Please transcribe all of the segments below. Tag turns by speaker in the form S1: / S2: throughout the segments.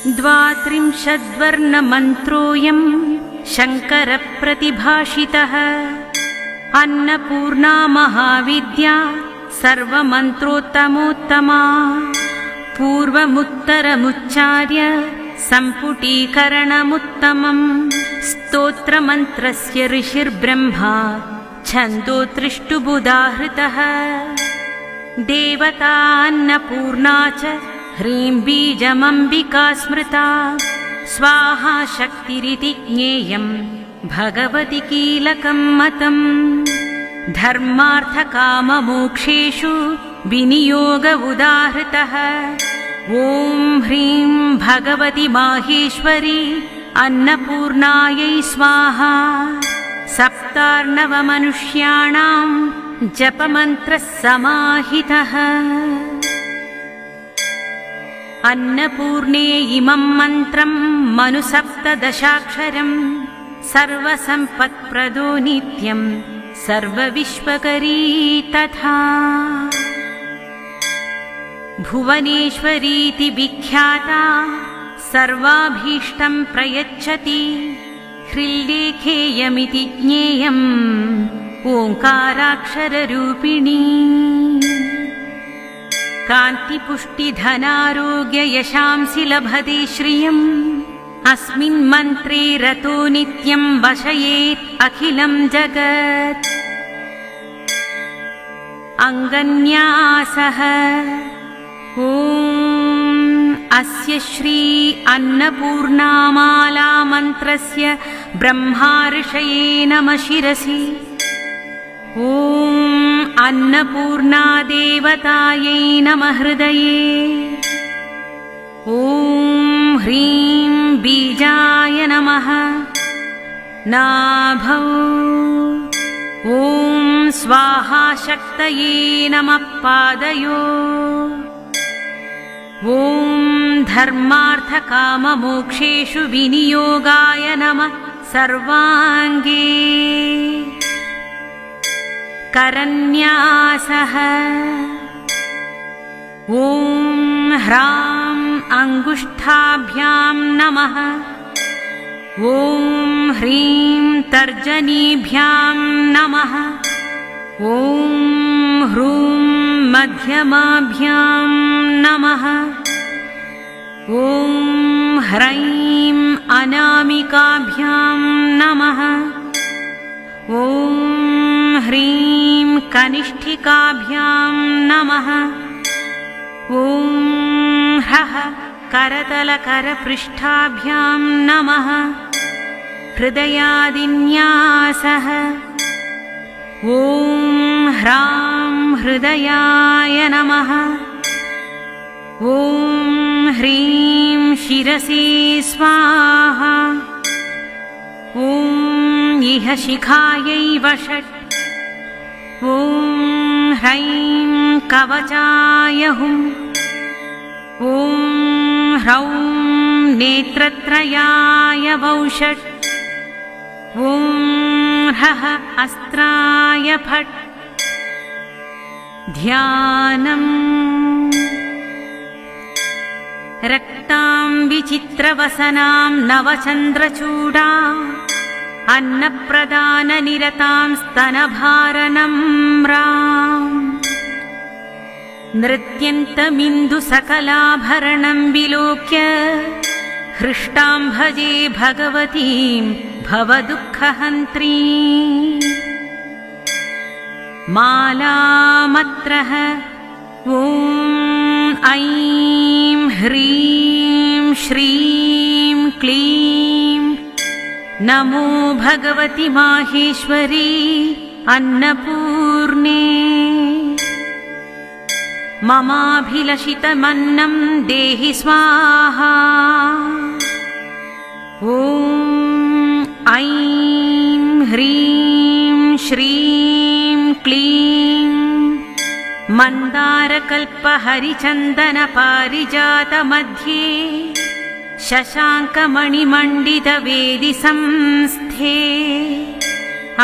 S1: द्वात्रिंशद्वर्णमन्त्रोऽयं शङ्करप्रतिभाषितः। अन्नपूर्णा महाविद्या सर्वमन्त्रोत्तमोत्तमा। पूर्वमुत्तरमुच्चार्य सम्पुटीकरणमुत्तमम्। स्तोत्रमन्त्रस्य ऋषिर्ब्रह्मा छन्दोत्रिष्टुबुधाहृतः। देवता अन्नपूर्णा च ह्रीं बीजमम्बिका स्मृता। स्वाहा शक्तिरिति ज्ञेयं भगवति कीलकं मतम्। धर्मार्थकाममोक्षेषु विनियोग उदाहृतः। ॐ ह्रीं भगवति माहेश्वरी अन्नपूर्णायै स्वाहा। सप्तार्णवमनुष्याणां जपमन्त्रः समाहितः। अन्नपूर्णे इमं मन्त्रं मनुसप्तदशाक्षरम्। सर्वसम्पत्प्रदो नित्यं सर्वविश्वकरी तथा। भुवनेश्वरीति विख्याता सर्वाभीष्टं प्रयच्छति। ह्रील्लेखेयमिति ज्ञेयम् ओङ्काराक्षररूपिणी। कान्तिपुष्टिधनारोग्ययशांसि लभते श्रियम्। अस्मिन् मन्त्रे रतो नित्यं वशयेत् अखिलं जगत्। अङ्गन्यासः ॐ अस्य श्री अन्नपूर्णामाला मन्त्रस्य ब्रह्मार्षये नमः शिरसि। ॐ अन्नपूर्णादेवतायै नमः हृदये। ॐ ह्रीं बीजाय नमः नाभौ। ॐ स्वाहा शक्तये नमः पादयो। ॐ धर्मार्थकाममोक्षेषु विनियोगाय नमः सर्वाङ्गे। करन्यासः ॐ ह्रां अङ्गुष्ठाभ्यां नमः। ॐ ह्रीं तर्जनीभ्यां नमः। ॐ ह्रूं मध्यमाभ्यां नमः। ॐ ह्रैं अनामिकाभ्यां नमः। ॐ ह्रीं कनिष्ठिकाभ्यां नमः। ॐ ह्रः करतलकरपृष्ठाभ्यां नमः। हृदयादिन्यासः ॐ ह्रां हृदयाय नमः। ॐ ह्रीं शिरसि स्वाहा। ॐ इह शिखायै वषट्। ॐ ह्रैं कवचाय हुम्। ॐ ह्रौं नेत्रत्रयाय वौषट्। ॐ ह्रः अस्त्राय फट्। ध्यानम् रक्तां विचित्रवसनां नवचन्द्रचूडा। अन्नप्रदाननिरतां स्तनभारनम्राम्। नृत्यन्तमिन्दुसकलाभरणं विलोक्य हृष्टां भजे भगवतीं भवदुःखहन्त्रीम्। मालामत्रः ॐ ऐं ह्रीं श्रीं क्लीं नमो भगवति माहेश्वरी अन्नपूर्णे। ममाभिलषितमन्नं देहि स्वाहा। ॐ ऐं ह्रीं श्रीं क्लीं मन्दारकल्पहरिचन्दनपारिजातमध्ये शशाङ्कमणिमण्डितवेदिसंस्थे।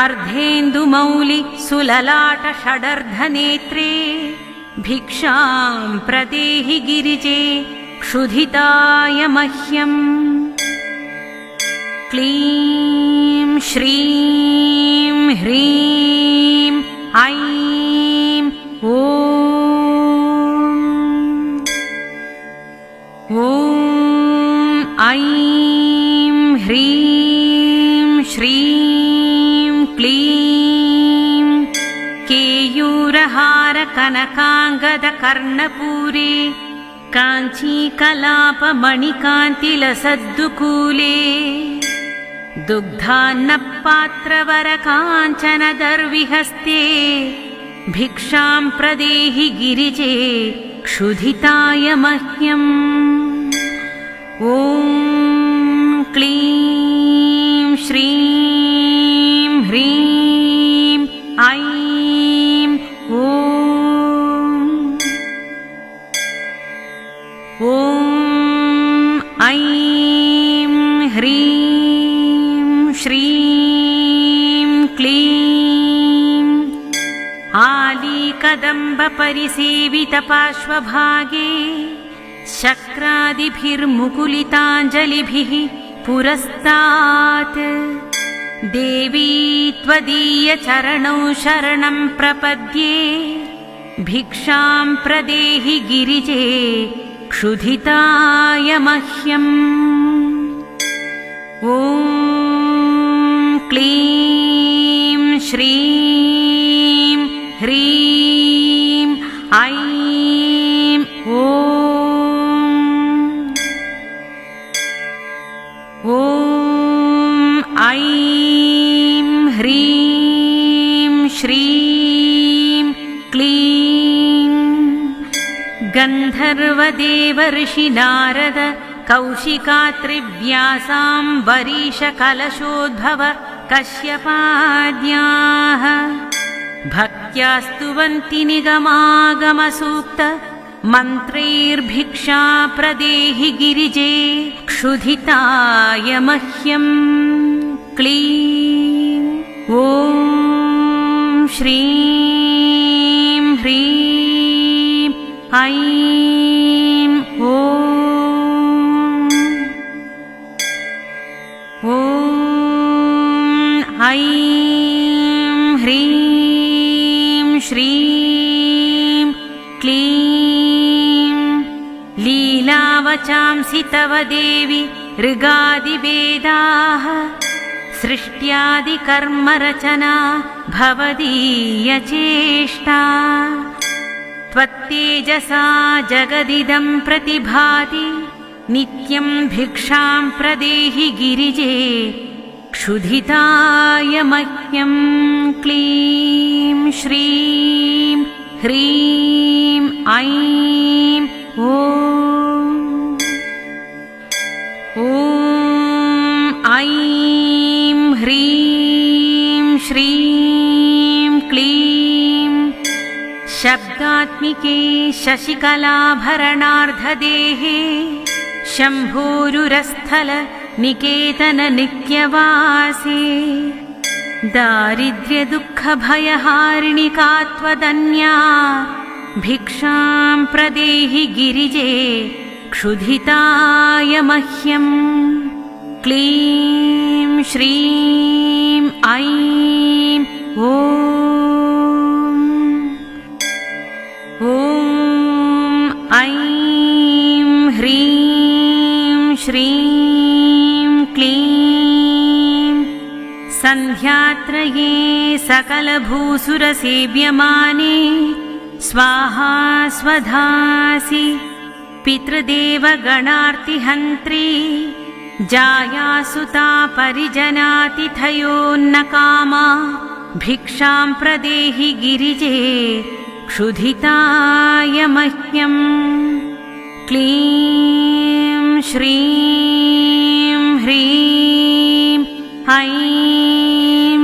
S1: अर्धेन्दुमौलि सुललाटषडर्धनेत्रे भिक्षां प्रदेहि गिरिजे क्षुधिताय मह्यम् क्लीं श्रीं ह्रीं ऐं ॐ ऐं ह्रीं श्रीं क्लीं केयूरहारकनकाङ्गदकर्णपूरे काञ्चीकलापमणिकान्तिलसद्दुकूले दुग्धान्नपात्रवरकाञ्चनदर्विहस्ते भिक्षां प्रदेहि गिरिजे क्षुधिताय मह्यम् ॐ क्लीं श्रीं ह्रीं ऐं ॐ ऐं ह्रीं श्रीं क्लीं आलीकदम्बपरिसेवितपार्श्वभागे शक्रादिभिर्मुकुलिताञ्जलिभिः पुरस्तात् देवी त्वदीयचरणौ शरणं प्रपद्ये भिक्षां प्रदेहि गिरिजे क्षुधिताय मह्यम् ॐ क्लीं श्रीं ह्रीं ऐं ॐ ऐं ह्रीं श्रीं क्लीं गन्धर्वदेवर्षि नारद कौशिकात्रिव्यासाम्बरीशकलशोद्भव कश्यपाद्याः भक्त्या स्तुवन्ति निगमागमसूक्त मन्त्रैर्भिक्षा प्रदेहि गिरिजे क्षुधिताय मह्यम् क्लीं ॐ श्रीं ह्रीं ऐं ॐ ऐं ह्रीं श्रीं क्लीं लीलावचांसि तव देवि ऋगादिवेदाः सृष्ट्यादिकर्मरचना भवदीयचेष्टा त्वत्तेजसा जगदिदं प्रतिभाति नित्यं भिक्षां प्रदेहि गिरिजे क्षुधिताय मह्यं क्लीं श्रीं ह्रीं ऐं ॐ ऐं ह्रीं श्रीं क्लीं शब्दात्मिके शशिकलाभरणार्धदेहे शम्भोरुरस्थल निकेतन नित्यवासे दारिद्र्यदुःखभयहारिणिका त्वदन्या भिक्षां प्रदेहि गिरिजे क्षुधिताय मह्यम् क्लीं श्रीं ऐं ॐ ऐं ह्रीं श्रीं क्लीं सन्ध्यात्रये सकलभूसुरसेव्यमाने स्वाहा स्वधासि पितृदेवगणार्तिहन्त्री जायासुता परिजनातिथयोन्नकामा भिक्षां प्रदेहि गिरिजे क्षुधिताय मह्यम् क्लीं श्रीं ह्रीं ऐं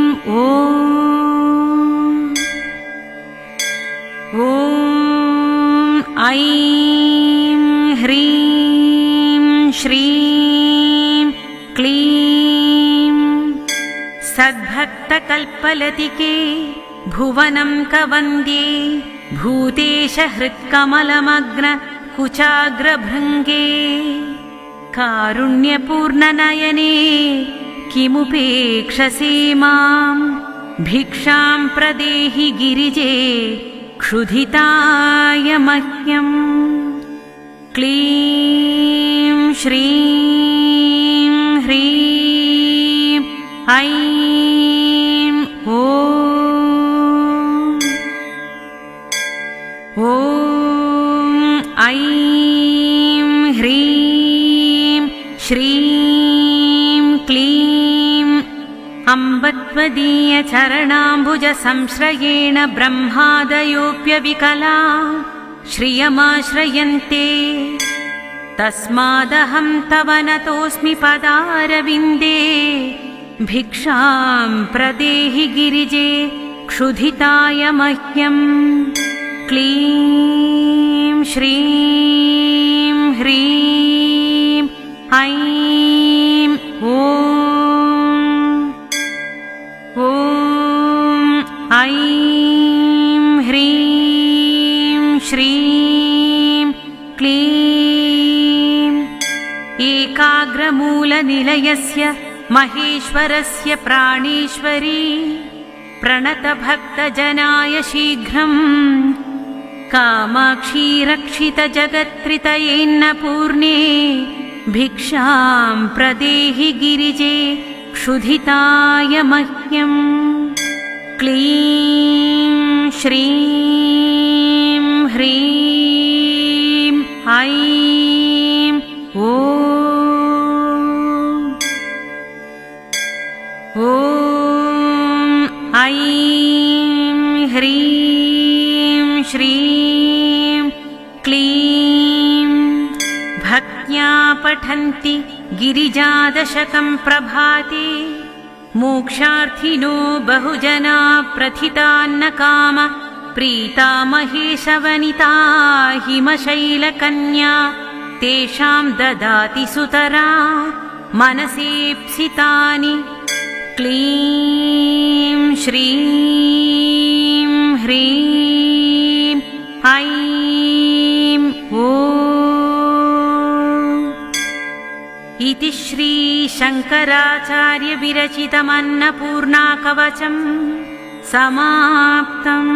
S1: ऐं ह्रीं श्रीं क्लीं सद्भक्तकल्पलतिके भुवनं कवन्द्ये भूतेश हृत्कमलमग्न कुचाग्रभृङ्गे कारुण्यपूर्णनयने किमुपेक्षसे मां भिक्षां प्रदेहि गिरिजे क्षुधिताय मह्यम् क्लीं श्रीं ह्रीं ऐं ॐ ऐं ह्रीं श्रीं क्लीं अम्बत्वदीयचरणाम्बुजसंश्रयेण ब्रह्मादयोऽप्यविकला श्रियमाश्रयन्ते तस्मादहं तव नतोऽस्मि पदारविन्दे भिक्षां प्रदेहि गिरिजे क्षुधिताय मह्यम् क्लीं श्रीं ह्रीं ऐं ॐ ऐं ह्रीं श्रीं क्लीं एकाग्रमूलनिलयस्य महेश्वरस्य प्राणेश्वरी प्रणतभक्तजनाय शीघ्रम् कामाक्षी रक्षितजगत्त्रितयेन्नपूर्णे भिक्षां प्रदेहि गिरिजे क्षुधिताय मह्यम् क्लीं श्रीं ह्रीं ऐं ॐ ऐं ह्रीं श्रीं क्लीं भक्त्या पठन्ति गिरिजादशकं प्रभाते मोक्षार्थिनो बहुजना प्रथितान्नकाम प्रीता महेशवनिता हिमशैलकन्या तेषां ददाति सुतरा मनसेप्सितानि क्लीं श्रीं ह्रीं ऐं ॐ इति श्री शङ्कराचार्य विरचितमन्नपूर्णाकवचम् समाप्तम्।